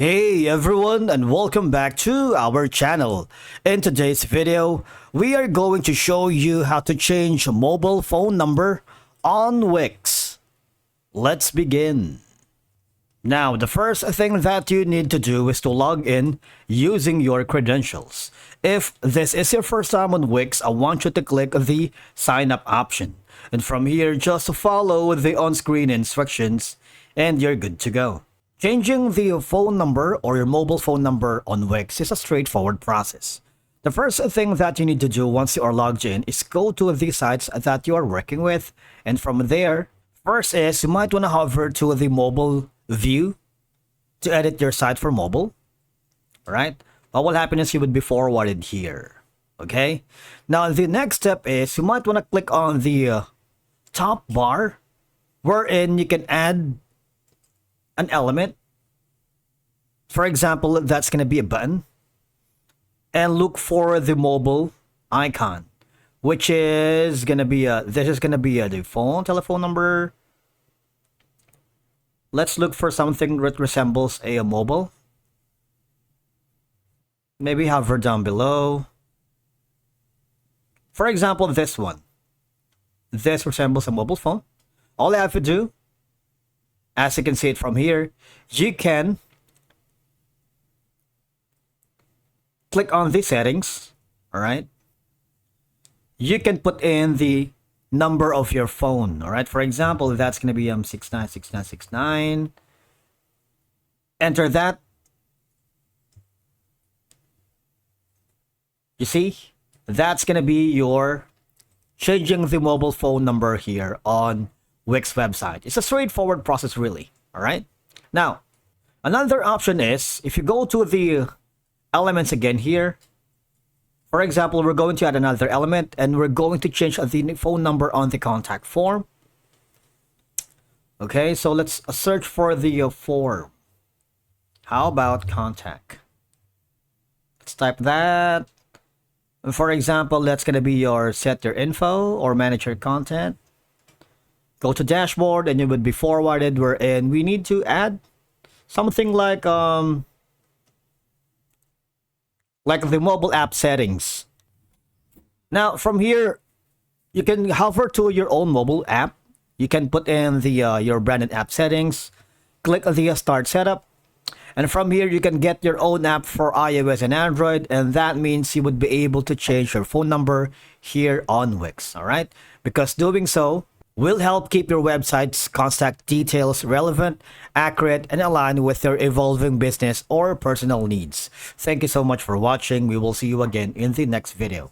Hey everyone, and welcome back to our channel. In today's video, we are going to show you how to change a mobile phone number on Wix. Let's begin. Now, the first thing that you need to do is to log in using your credentials. If this is your first time on Wix, I want you to click the sign up option. And from here, just follow the on-screen instructions and you're good to go. Changing the phone number or your mobile phone number on Wix is a straightforward process. The first thing that you need to do once you are logged in is go to the sites that you are working with, and from there, first is you might want to hover to the mobile view to edit your site for mobile. Alright? What will happen is you would be forwarded here. Okay? Now the next step is you might want to click on the top bar wherein you can add an element. For example, that's going to be a button, and look for the mobile icon, which is going to be the telephone number. Let's look for something that resembles a mobile. Maybe hover down below. For example, this one. This resembles a mobile phone. All I have to do, as you can see it from here, you can click on the settings. All right. You can put in the number of your phone. All right. For example, that's going to be 696969. Enter that. You see, that's going to be your changing the mobile phone number here on Wix website. It's a straightforward process, really. All right. Now, another option is if you go to the elements again here. For example, we're going to add another element and we're going to change the phone number on the contact form. Okay, so let's search for the form. How about contact? Let's type that. For example, that's going to be your set your info or manage your content. Go to dashboard and you would be forwarded wherein we need to add something like the mobile app settings. Now from here, you can hover to your own mobile app. You can put in the your branded app settings, click the start setup, and from here you can get your own app for iOS and Android, and that means you would be able to change your phone number here on Wix. All right, because doing so will help keep your website's contact details relevant, accurate, and aligned with your evolving business or personal needs. Thank you so much for watching. We will see you again in the next video.